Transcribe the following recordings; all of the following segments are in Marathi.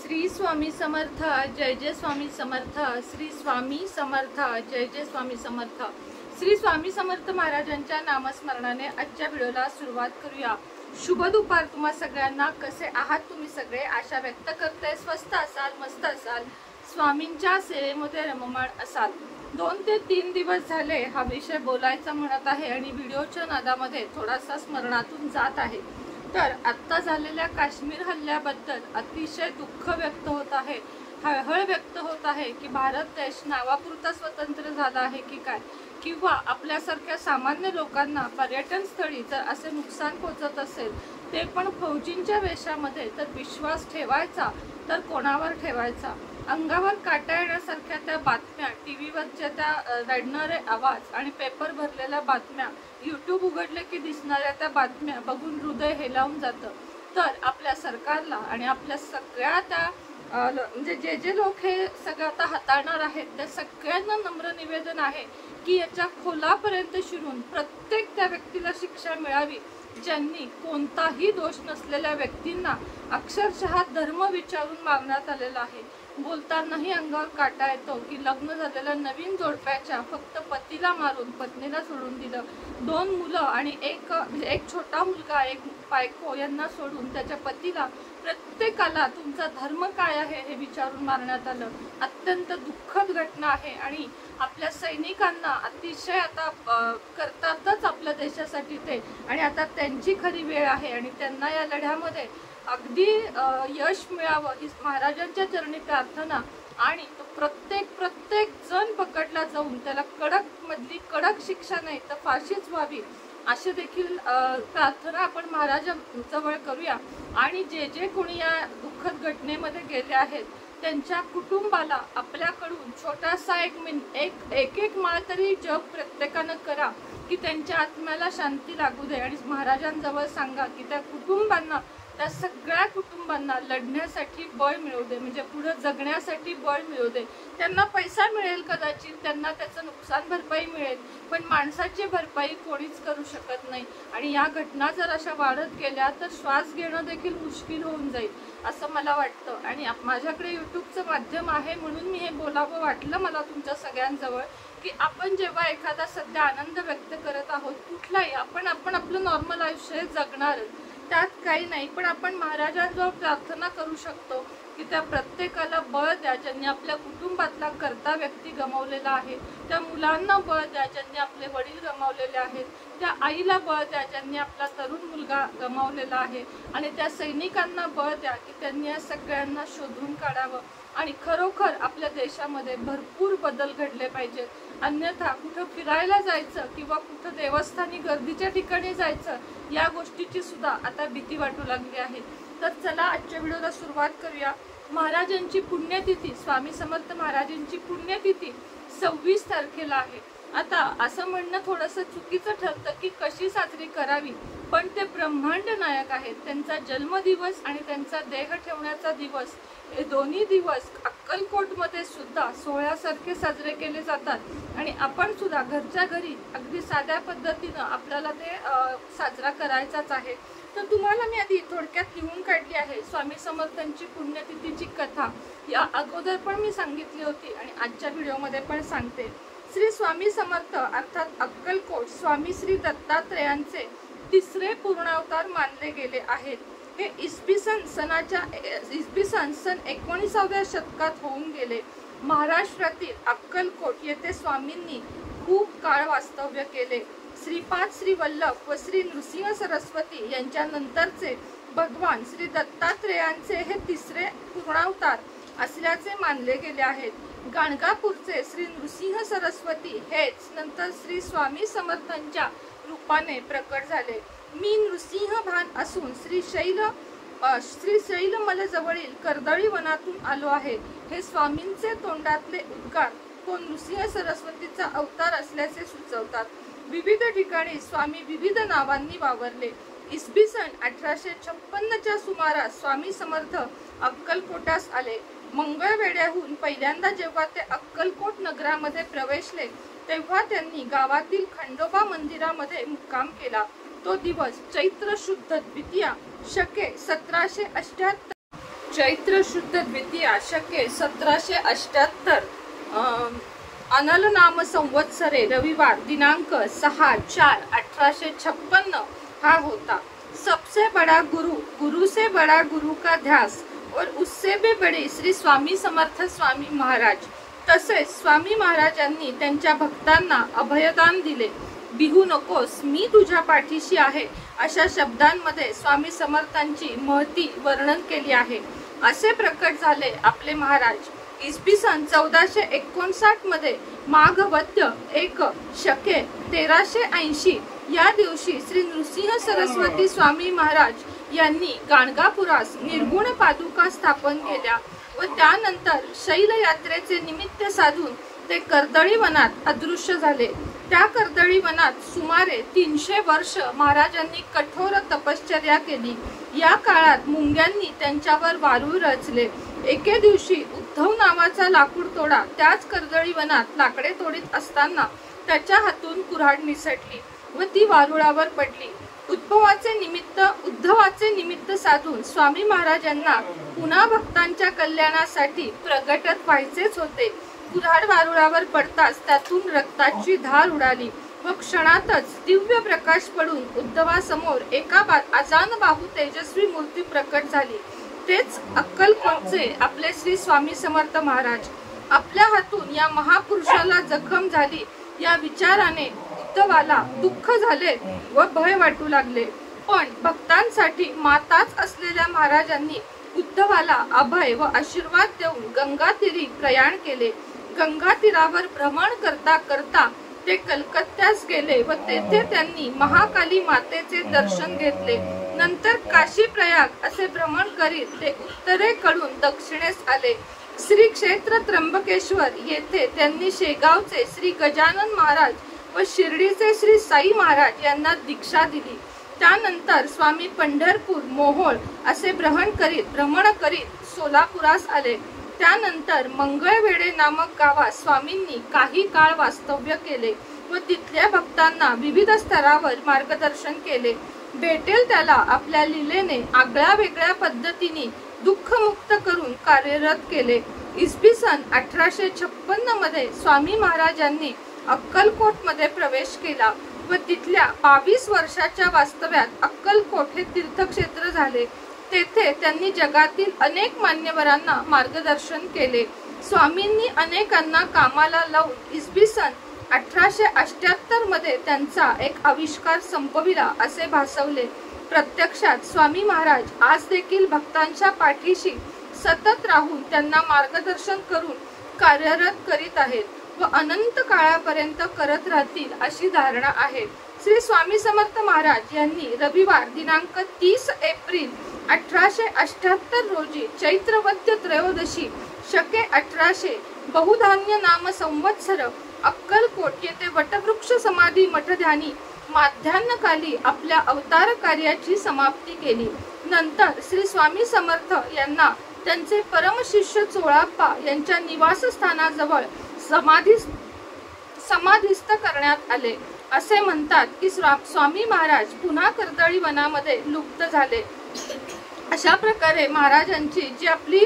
श्री स्वामी समर्थ, जय जय स्वामी समर्थ। श्री स्वामी समर्थ, जय जय स्वामी समर्थ। श्री स्वामी समर्थ महाराजांच्या नामस्मरणाने आजच्या व्हिडिओला सुरुवात करूया। शुभ दुपार तुम्हा सगळ्यांना। कसे आहात तुम्ही सगळे? आशा व्यक्त करते स्वस्थ असाल, मस्त असाल, स्वामींच्या सेवेमध्ये रममाण असाल। 2 ते 3 दिवस झाले हा विषय बोलायचा म्हणत आहे आणि व्हिडिओच्या नादामध्ये थोडासा स्मरणातून जात आहे। तर आत्ता झालेल्या काश्मीर हल्ल्याबद्दल अतिशय दुःख व्यक्त होत आहे, हळहळ व्यक्त होत आहे की भारत देश नावापुरता स्वतंत्र झाला आहे की काय, किंवा आपल्यासारख्या सामान्य लोकांना पर्यटन स्थळी जर असे नुकसान पोहोचत असेल ते पण फौजींच्या वेशामध्ये, तर विश्वास ठेवायचा तर कोणावर ठेवायचा। अंगावर काटा येण्यासारख्या त्या बातम्या, टीव्हीवरच्या त्या रडणारे आवाज आणि पेपर भरलेल्या बातम्या, यूट्यूब उघडले की दिसणाऱ्या त्या बातम्या बघून हृदय हेलावून जातं। तर आपल्या सरकारला आणि आपल्या सगळ्या त्या म्हणजे जे लोक हे सगळं आता हाताळणार आहेत त्या सगळ्यांना नम्र निवेदन आहे की याच्या खोलापर्यंत शिरून प्रत्येक त्या व्यक्तीला शिक्षा मिळावी ज्यांनी कोणताही दोष नसलेल्या व्यक्तींना अक्षरशः धर्म विचारून मागण्यात आलेला आहे। बोलतानाही अंगावर काटा येतो की लग्न झालेल्या नवीन जोडप्याच्या फक्त पतीला मारून पत्नीला सोडून दिलं, 2 मुलं आणि एक छोटा मुलगा, एक बायको यांना सोडून त्याच्या पतीला, प्रत्येकाला तुमचा धर्म काय आहे हे विचारून मारण्यात आलं। अत्यंत दुःखद घटना आहे आणि आपल्या सैनिकांना अतिशय आता करतातच आपल्या देशासाठी ते, आणि आता त्यांची खरी वेळ आहे आणि त्यांना या लढ्यामध्ये अगदी यश मिळावं ही महाराजांच्या चरणी प्रार्थना। आणि तो प्रत्येक जण पकडला जाऊन त्याला कडक शिक्षा नाही तर फाशीच व्हावी अशी देखील प्रार्थना आपण महाराजांजवळ करूया। आणि जे कोणी या दुःखद घटनेमध्ये गेले आहेत त्यांच्या कुटुंबाला आपल्याकडून छोटासा एक माळ तरी जप प्रत्येकानं करा की त्यांच्या आत्म्याला शांती लागू दे, आणि महाराजांजवळ सांगा की त्या कुटुंबांना, त्या सगळ्या कुटुंबांना लढण्यासाठी बळ मिळू दे, म्हणजे पुढे जगण्यासाठी बळ मिळू दे। त्यांना पैसा मिळेल कदाचित, त्यांना त्याचं नुकसान भरपाई मिळेल, पण माणसाची भरपाई कोणीच करू शकत नाही। आणि या घटना जर अशा वाढत गेल्या तर श्वास घेणं देखील मुश्किल होऊन जाईल असं मला वाटतं। आणि माझ्याकडे यूट्यूबचं माध्यम आहे म्हणून मी हे बोलावं वाटलं मला तुमच्या सगळ्यांजवळ की आपण जेव्हा एखादा सध्या आनंद व्यक्त करत आहोत कुठलाही, आपण आपलं नॉर्मल आयुष्य जगणार, त्यात काही नाही, पण आपण महाराजांजवळ प्रार्थना करू शकतो की त्या प्रत्येकाला बळ द्या ज्यांनी आपल्या कुटुंबातला कर्ता व्यक्ती गमावलेला आहे, त्या मुलांना बळ द्या ज्यांनी आपले वडील गमावलेले आहेत, त्या आईला बळ द्या ज्यांनी आपला तरुण मुलगा गमावलेला आहे, आणि त्या सैनिकांना बळ द्या की त्यांनी या सगळ्यांना शोधून काढावं। आणि खरोखर आपल्या देशामध्ये भरपूर बदल घडले पाहिजेत, अन्यथा कुठं फिरायला जायचं किंवा कुठं देवस्थानी गर्दीच्या ठिकाणी जायचं या गोष्टीची सुद्धा आता भीती वाटू लागली आहे। तर चला आजच्या व्हिडिओला सुरुवात करूया। महाराजांची पुण्यतिथी, स्वामी समर्थ महाराजांची पुण्यतिथी 26 तारखेला आहे। आता असं म्हणणं थोडंसं चुकीचं ठरतं की कशी साजरी करावी, पण ते ब्रह्मांड नायक आहेत, त्यांचा जन्मदिवस आणि त्यांचा देह ठेवण्याचा दिवस हे दोन्ही दिवस अक्कलकोटमध्ये सुद्धा सोहळ्यासारखे साजरे केले जातात। आणि आपण सुद्धा घरच्या घरी अगदी साध्या पद्धतीनं आपल्याला ते साजरा करायचाच आहे। तर तुम्हाला मी आधी थोडक्यात लिहून काढली आहे स्वामी समर्थांची पुण्यतिथीची कथा, या अगोदर पण मी सांगितली होती आणि आजच्या व्हिडिओमध्ये पण सांगते। श्री स्वामी समर्थ अर्थात अक्कलकोट स्वामी श्री दत्तात्रेयांचे 3रे पूर्णावतार मानले गेले आहेत। हे इसवी सन 19व्या शतकात होऊन गेले। महाराष्ट्रातील अक्कलकोट येथे स्वामींनी खूप काळ वास्तव्य केले। श्रीपाद श्री वल्लभ व श्री नृसिंह सरस्वती यांच्या नंतरचे भगवान श्री दत्तात्रेयांचे हे 3रे पूर्णावतार असल्याचे मानले गेले आहेत। गाणगापूरचे श्री नृसिंह सरस्वती हेच नंतर श्री स्वामी समर्थांच्या रूपाने प्रकट झाले। मी नृसिंह भान असून श्री शैलमल जवळील कर्दळी वनातून आलो आहे, हे स्वामींचे तोंडातले उद्गार तो नृसिंह सरस्वतीचा अवतार असल्याचे सुचवतात। विविध ठिकाणी स्वामी विविध नावांनी वावरले। इसवी सन 1856च्या सुमारास स्वामी समर्थ अक्कलकोटास आले। मंगळवेढ्याहून पहिल्यांदा जेव्हा ते अक्कलकोट नगरामध्ये प्रवेशले तेव्हा त्यांनी गावातील खंडोबा मंदिरामध्ये मुक्काम केला। तो दिवस चैत्र शुद्ध द्वितीया शके 1778 चैत्र शुद्ध द्वितीया शके 1778 अनल नाम संवत्सरे रविवार दिनांक 6/4/1856 हा होता। सबसे बड़ा गुरु, गुरु से बड़ा गुरु का ध्यास और उससे भी बड़े श्री स्वामी समर्थ स्वामी महाराज। तसेच स्वामी महाराजांनी त्यांच्या भक्तांना अभयदान दिले। बिहू नकोस, मी तुझ्या पाठीशी आहे, अशा शब्दांमध्ये स्वामी समर्थांची महती वर्णन केली आहे। असे प्रकट झाले आपले महाराज। इसवी सन 1459 मध्ये माघ वद्य 1 शके 1380 या दिवशी श्री नृसिंह सरस्वती स्वामी महाराज यांनी गाणगापुरास निर्गुण पादुका स्थापन केल्या व त्यानंतर शैल यात्रेचे निमित्त साधून ते कर्दळी वनात अदृश्य झाले। त्या कर्दळी वनात सुमारे 300 वर्ष महाराजांनी कठोर तपश्चर्या केली। या काळात मुंग्यांनी त्यांच्यावर वारूळ रचले। एके दिवशी उद्धव नावाचा लाकूड तोडा त्याच कर्दळी वनात लाकडे तोडीत असताना त्याच्या हातून कुऱ्हाड निसटली व ती वारुळावर पडली। उद्धवाचे निमित्त साधून स्वामी महाराजांना पुन्हा भक्तांच्या कल्याणासाठी प्रगटत व्हायचेच होते। कुऱ्हाड वारुळावर पडताच त्यातून रक्ताची धार उडाली व क्षणातच दिव्य प्रकाश पडून उद्धवासमोर एका अजानबाहू तेजस्वी मूर्ती प्रकट झाली। तेच अक्कलकोटचे आपले श्री स्वामी समर्थ महाराज। आपल्या हातून या महापुरुषाला जखम झाली या विचाराने उद्धवाला दुःख झाले व भय वाटू लागले। पण भक्तांसाठी माताच असलेल्या महाराजांनी उद्धवाला अभय व आशीर्वाद देऊन गंगा तीरी प्रयाण केले। गंगा तीरावर भ्रमण करता करता ते कलकत्त्यास गेले व तेथे त्यांनी महाकाली मातेचे दर्शन घेतले। नंतर काशी प्रयाग असे भ्रमण करीत ते उत्तरेकडून दक्षिणेस आले। श्री क्षेत्र त्र्यंबकेश्वर येथे त्यांनी शेगावचे श्री गजानन महाराज व शिर्डीचे श्री साई महाराज यांना दीक्षा दिली। त्यानंतर स्वामी पंढरपूर, मोहोळ असे भ्रमण करीत सोलापुरास आले। त्यानंतर मंगळवेढे नामक गावात स्वामींनी काही काळ वास्तव्य केले व तिथल्या भक्तांना विविध स्तरावर मार्गदर्शन केले। भेटेल त्याला आपल्या लीलेने आगळ्या वेगळ्या पद्धतीने दुःखमुक्त करून कार्यरत केले। इसवी सन 1856 मध्ये स्वामी महाराजांनी अक्कलकोट मध्ये प्रवेश केला व तिथल्या 22 वर्षाच्या वास्तव्यात अक्कलकोट हे तीर्थक्षेत्र झाले। तेथे त्यांनी जगातील अनेक मान्यवरांना मार्गदर्शन केले। स्वामींनी अनेकांना कामाला लावून इसवी सन 1878 मध्ये त्यांचा एक आविष्कार संपविला असे भासवले। प्रत्यक्षात स्वामी महाराज आज देखील भक्तांच्या पाठीशी सतत राहून त्यांना मार्गदर्शन करून कार्यरत करीत आहेत व अनंत काळापर्यंत करत राहतील अशी धारणा आहे। श्री स्वामी समर्थ महाराज यांनी रविवार दिनांक 30 एप्रिल 1878 रोजी चैत्रवद्य त्रयोदशी शके 1800 बहुधान्य नाम संवत्सर अक्कलकोट येथे वटवृक्ष समाधी मठध्यानी माध्यान्हकाली आपल्या अवतार कार्याची समाप्ती केली। नंतर श्री स्वामी समर्थ यांना त्यांचे परमशिष्य चोळाप्पा यांच्या निवासस्थानाजवळ समाधिस्थ करण्यात आले। असे म्हणतात की स्वामी महाराज पुन्हा कर्दळी वनामध्ये लुप्त झाले। अशा प्रकारे महाराजांची जी आपली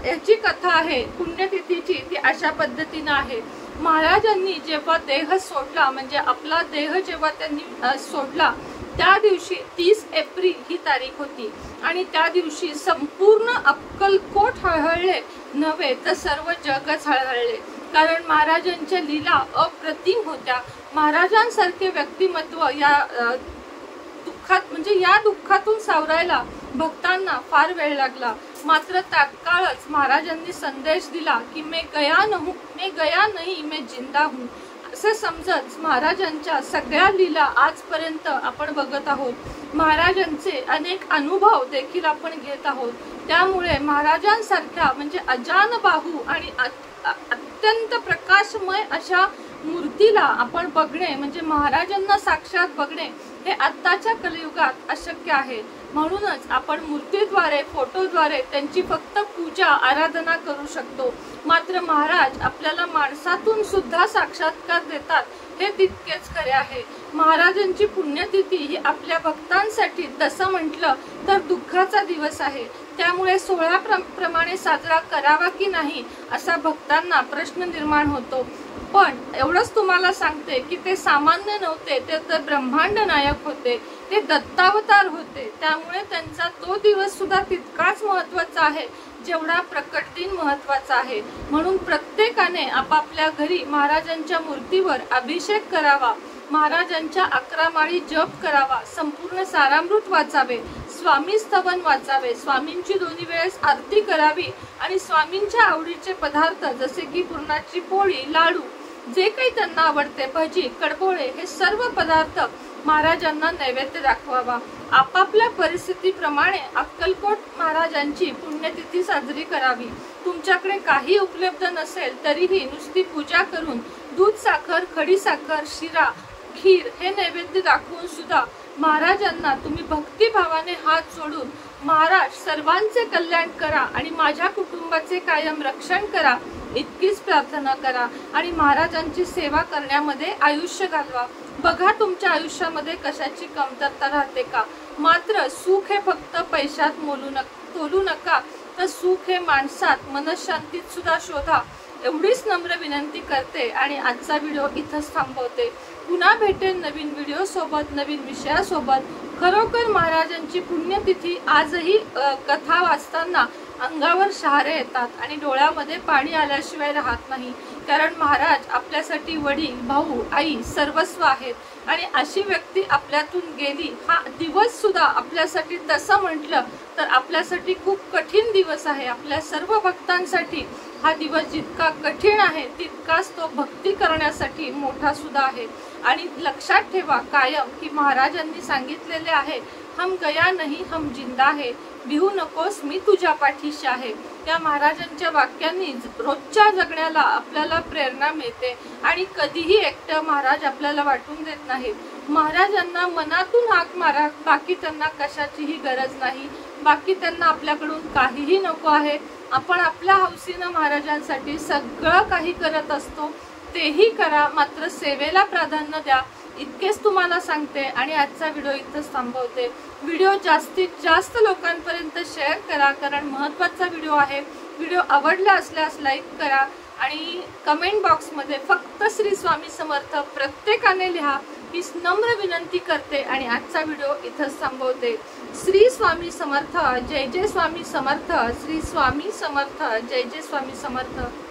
याची कथा आहे पुण्यतिथीची ती अशा पद्धतीने आहे। महाराजांनी जेव्हा देह सोडला म्हणजे आपला देह जेव्हा त्यांनी सोडला त्या दिवशी 30 एप्रिल ही तारीख होती आणि त्या दिवशी संपूर्ण अक्कलकोट हळहळले नव्हे तर सर्व जगच हळहळले। कारण महाराजांच्या लीला अप्रतिम होत्या। महाराजांसारखे व्यक्तिमत्व या दुःखातून सावरायला भक्तांना फार वेळ लागला। मात्र तात्काळच महाराजांनी संदेश दिला की मैं गया नहीं मैं जिंदा हूँ असे समजत महाराजांच्या सगळ्या लीला आजपर्यंत आपण बघत आहोत। महाराजांचे अनेक अनुभव देखील आपण घेत आहोत। त्यामुळे महाराजांसारख्या म्हणजे अजानबाहू आणि अत्यंत प्रकाशमय अशा मूर्तीला आपण बघणे म्हणजे महाराजांना साक्षात बघणे हे आत्ताच्या कलियुगात अशक्य आहे। म्हणूनच आपण मूर्तीद्वारे फोटोद्वारे त्यांची फक्त पूजा आराधना करू शकतो। मात्र महाराज आपल्याला माणसातून सुद्धा साक्षात्कार देतात हे तितकेच खरे आहे। महाराजांची पुण्यतिथी ही आपल्या भक्तांसाठी तसं म्हटलं तर दुःखाचा दिवस आहे। त्यामुळे सोहळ्याप्रमाणे साजरा करावा की नाही असा भक्तांना प्रश्न निर्माण होतो। पण एवढंच तुम्हाला सांगते की ते सामान्य नव्हते, ते तर ब्रह्मांड नायक होते, ते दत्तावतार होते। त्यामुळे त्यांचा तो दिवस सुद्धा तितकाच महत्त्वाचा आहे जेवढा प्रकट दिन महत्त्वाचा आहे। म्हणून प्रत्येकाने आपापल्या घरी महाराजांच्या मूर्तीवर अभिषेक करावा, महाराजांच्या 11 माळी जप करावा, संपूर्ण सारामृत वाचावे, स्वामी स्तवन वाचावे, स्वामींची दोन्ही वेळेस आरती करावी आणि स्वामींच्या आवडीचे पदार्थ जसे की पुरणाची पोळी, लाडू, जे काही त्यांना आवडते, भजी, कडबोळे, हे सर्व पदार्थ महाराजांना नैवेद्य दाखवावा। आपापल्या परिस्थितीप्रमाणे अक्कलकोट महाराजांची पुण्यतिथी साजरी करावी। तुमच्याकडे काही उपलब्ध नसेल तरीही नुसती पूजा करून दूध, साखर, खडी साखर, शिरा, खीर हे नैवेद्य दाखवून सुद्धा महाराजांना तुम्ही भक्तिभावाने हात जोडून, महाराज सर्वांचे कल्याण करा आणि माझ्या कुटुंबाचे कायम रक्षण करा, इतकीच प्रार्थना करा आणि महाराजांची सेवा करण्यामध्ये आयुष्य घालवा। बघा तुमच्या आयुष्यामध्ये कशाची कमतरता राहते का। मात्र सुख हे फक्त पैशात तोलू नका, तर सुख हे माणसात, मनशांतीत सुद्धा शोधा, एवढीच नम्र विनंती करते आणि आजचा व्हिडिओ इथंच थांबवते। पुन्हा भेटेन नवीन व्हिडिओ सोबत, नवीन विषयासोबत। खरोखर महाराजांची पुण्यतिथी आजही कथा वाचताना अंगावर शहारे येतात आणि डोळ्यामध्ये पाणी आल्याशिवाय राहत नाही। कारण महाराज आपल्यासाठी वडील, भाऊ, आई सर्वस्व आहेत आणि अशी व्यक्ती आपल्यातून गेली, हा दिवस सुद्धा आपल्यासाठी तसं म्हटलं तर आपल्यासाठी खूप कठीण दिवस आहे। आपल्या सर्व भक्तांसाठी हा दिवस जितका कठीण आहे तितकाच तो भक्ती करण्यासाठी मोठा सुद्धा आहे। आणि लक्षात ठेवा कायम की महाराजांनी सांगितलेले आहे, हम गया नहीं हम जिंदा है, भिवू नकोस मी तुझ्या पाठीशी आहे। त्या महाराजांच्या वाक्यांनी रोजच्या जगण्याला आपल्याला प्रेरणा मिळते आणि कधीही एकटं महाराज आपल्याला वाटून देत नाहीत। महाराजांना मनातून हाक मारा, बाकी त्यांना कशाचीही गरज नाही, बाकी त्यांना आपल्याकडून काहीही नको आहे। आपण आपल्या हौसीनं महाराजांसाठी सगळं काही करत असतो, तेही करा, मात्र सेवेला प्राधान्य द्या, इतकेच तुम्हाला सांगते आणि आजचा व्हिडिओ इथंच थांबवते। व्हिडिओ जास्तीत जास्त लोकांपर्यंत शेअर करा, कारण महत्त्वाचा व्हिडिओ आहे। व्हिडिओ आवडला असल्यास लाईक करा आणि कमेंट बॉक्समध्ये फक्त श्री स्वामी समर्थ प्रत्येकाने लिहा, ही नम्र विनंती करते आणि आजचा व्हिडिओ इथंच थांबवते। श्री स्वामी समर्थ, जय जय स्वामी समर्थ, श्री स्वामी समर्थ, जय जय स्वामी समर्थ।